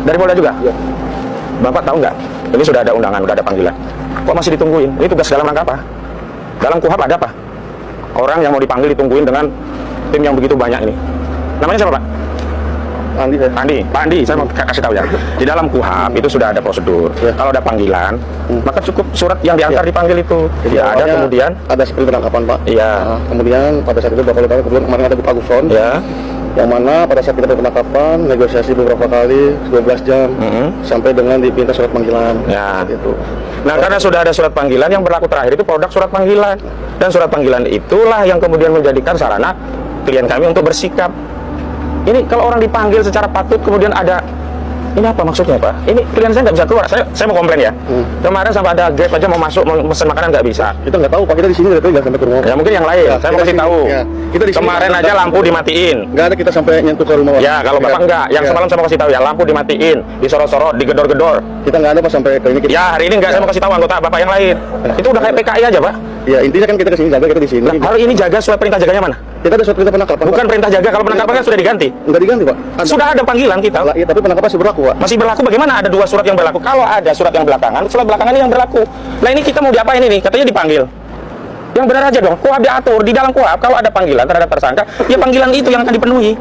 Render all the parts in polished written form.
Dari Polda juga? Iya. Bapak tahu nggak? Ini sudah ada undangan, sudah ada panggilan. Kok masih ditungguin? Ini tugas dalam rangka apa? Dalam KUHAP ada apa? Orang yang mau dipanggil ditungguin dengan tim yang begitu banyak ini. Namanya siapa, Pak? Andi. Pak Andi, saya mau kasih tahu ya. Di dalam KUHAP itu sudah ada prosedur. Kalau ada panggilan, maka cukup surat yang diantar dipanggil itu. Jadi ada kemudian ada seperti penangkapan, Pak. Iya. Nah, kemudian pada saat itu Bapak Lutar kemudian kemarin ada Pak Gufron. Ya. Yang mana pada saat kita penangkapan negosiasi beberapa kali 12 jam sampai dengan dipinta surat panggilan. Ya. Gitu. Nah, karena sudah ada surat panggilan, yang berlaku terakhir itu produk surat panggilan. Dan surat panggilan itulah yang kemudian menjadikan sarana klien kami untuk bersikap. Ini kalau orang dipanggil secara patut kemudian ada, ini apa maksudnya, Pak? Ini klien saya nggak bisa keluar. Saya mau komplain ya. Kemarin sampai ada Grab aja mau masuk mau mesen makanan nggak bisa. Kita nggak tahu, Pak, kita di sini nggak sampai ke rumah. Ya mungkin yang lain. Ya, saya mau kasih tahu. Ya. Kita di sini kemarin aja lampu dimatiin. Nggak ada kita sampai nyentuh ke rumah. Pak. Ya kalau Bapak enggak. Yang semalam saya mau kasih tahu ya, lampu dimatiin, disorot-sorot, digedor-gedor. Kita nggak ada, Pak, sampai ke ini. Ya hari ini enggak, saya mau kasih tahu anggota Bapak yang lain. Itu udah kayak PKI aja, Pak. Ya intinya kan kita kesini jaga, kita di sini. Nah, hari ini jaga surat perintah jaganya mana? Kita ada surat perintah penangkapan. Bukan Pak. perintah jaga, kalau penangkapan kan sudah diganti. Nggak diganti, Pak. Sudah ada panggilan kita. Iya, tapi penangkapan masih berlaku, Pak. Masih berlaku, bagaimana ada dua surat yang berlaku? Kalau ada surat yang belakangan, surat belakangan ini yang berlaku. Nah ini kita mau diapain ini? Katanya dipanggil. Yang benar aja dong, KUHAP diatur. Di dalam KUHAP, kalau ada panggilan terhadap tersangka, ya panggilan itu yang akan dipenuhi.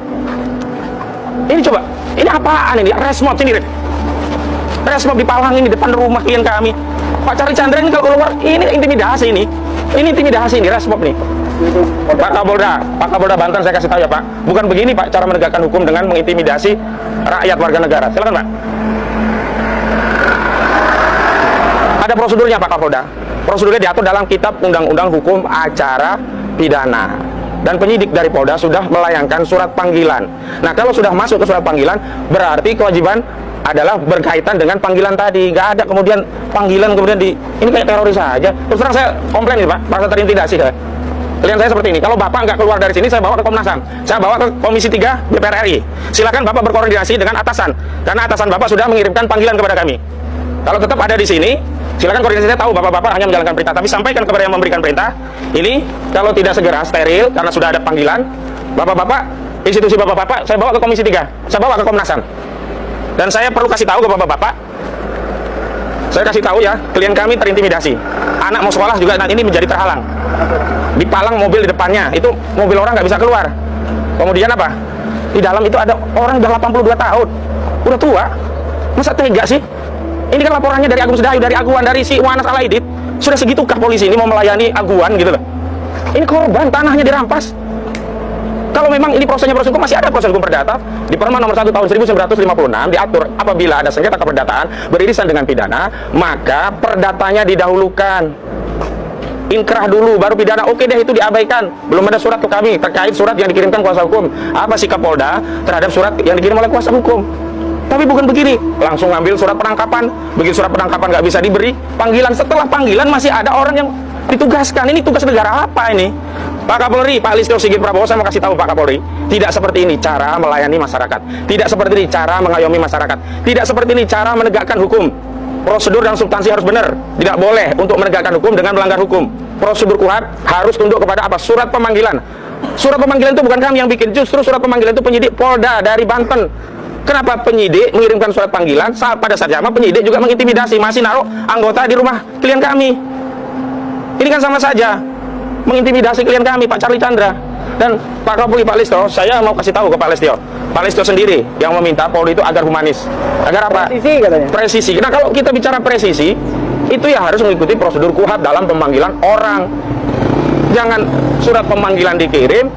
Ini coba, ini apaan ini? Resmob sini, Resmob di Palang ini, depan rumah klien kami. Pak Charlie Chandra ini kalau keluar, ini intimidasi ini. Ini intimidasi ini, Resmob nih. Pak Kapolda Banten, saya kasih tahu ya, Pak. Bukan begini, Pak, cara menegakkan hukum dengan mengintimidasi rakyat warga negara. Silakan, Pak. Ada prosedurnya, Pak Kapolda. Prosedurnya diatur dalam Kitab Undang-Undang Hukum Acara Pidana. Dan penyidik dari Polda sudah melayangkan surat panggilan. Nah, kalau sudah masuk ke surat panggilan, berarti kewajiban adalah berkaitan dengan panggilan tadi. Nggak ada kemudian panggilan kemudian ini kayak teroris saja. Terus terang saya komplain nih, Pak, merasa terintimidasi saya. Klien saya seperti ini. Kalau Bapak nggak keluar dari sini, saya bawa ke Komnas HAM. Saya bawa ke Komisi 3 DPR RI. Silakan Bapak berkoordinasi dengan atasan. Karena atasan Bapak sudah mengirimkan panggilan kepada kami. Kalau tetap ada di sini, silakan koordinasi. Saya tahu Bapak-Bapak hanya menjalankan perintah, tapi sampaikan kepada yang memberikan perintah. Ini kalau tidak segera steril karena sudah ada panggilan, Bapak-Bapak, institusi Bapak-Bapak, saya bawa ke Komisi 3. Saya bawa ke Komnas HAM. Dan saya perlu kasih tahu ke Bapak-Bapak. Saya kasih tahu ya, klien kami terintimidasi. Anak mau sekolah juga nanti ini menjadi terhalang. Dipalang mobil di depannya, itu mobil orang nggak bisa keluar. Kemudian apa? Di dalam itu ada orang udah 82 tahun, udah tua. Masa tega sih? Ini kan laporannya dari Agung Sedayu, dari Aguan, dari si Wanas Alaidit. Sudah segitukah polisi ini mau melayani Aguan gitu loh? Ini korban, tanahnya dirampas. Kalau memang ini prosesnya proses hukum, masih ada proses hukum perdata. Di Permen nomor 1 tahun 1956 diatur apabila ada sengketa keperdataan beririsan dengan pidana, maka perdatanya didahulukan. Inkrah dulu, baru pidana. Oke deh, itu diabaikan. Belum ada surat ke kami terkait surat yang dikirimkan kuasa hukum. Apa sikap Polda terhadap surat yang dikirim oleh kuasa hukum? Tapi bukan begini, langsung ngambil surat penangkapan. Begitu surat penangkapan nggak bisa diberi, panggilan. Setelah panggilan masih ada orang yang ditugaskan. Ini tugas negara apa ini? Pak Kapolri, Pak Listio Sigit Prabowo, saya mau kasih tahu Pak Kapolri, tidak seperti ini cara melayani masyarakat. Tidak seperti ini cara mengayomi masyarakat. Tidak seperti ini cara menegakkan hukum. Prosedur dan substansi harus benar. Tidak boleh untuk menegakkan hukum dengan melanggar hukum. Prosedur KUHAP harus tunduk kepada apa? Surat pemanggilan. Surat pemanggilan itu bukan kami yang bikin, justru surat pemanggilan itu penyidik Polda dari Banten. Kenapa penyidik mengirimkan surat panggilan pada saat sama penyidik juga mengintimidasi, masih naruh anggota di rumah klien kami. Ini kan sama saja mengintimidasi klien kami, Pak Charlie Chandra. Dan Pak Kapolri, Pak Listio, saya mau kasih tahu ke Pak Listio. Pak Listio sendiri yang meminta Polri itu agar humanis. Agar apa? Presisi katanya. Presisi. Nah kalau kita bicara presisi, itu ya harus mengikuti prosedur KUHAP dalam pemanggilan orang. Jangan surat pemanggilan dikirim,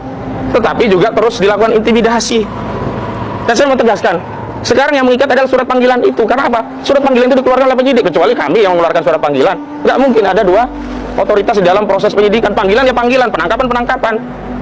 tetapi juga terus dilakukan intimidasi. Dan saya mau tegaskan, sekarang yang mengikat adalah surat panggilan itu. Karena apa? Surat panggilan itu dikeluarkan oleh penyidik, kecuali kami yang mengeluarkan surat panggilan. Nggak mungkin ada dua otoritas di dalam proses penyidikan. Panggilan ya panggilan, penangkapan penangkapan.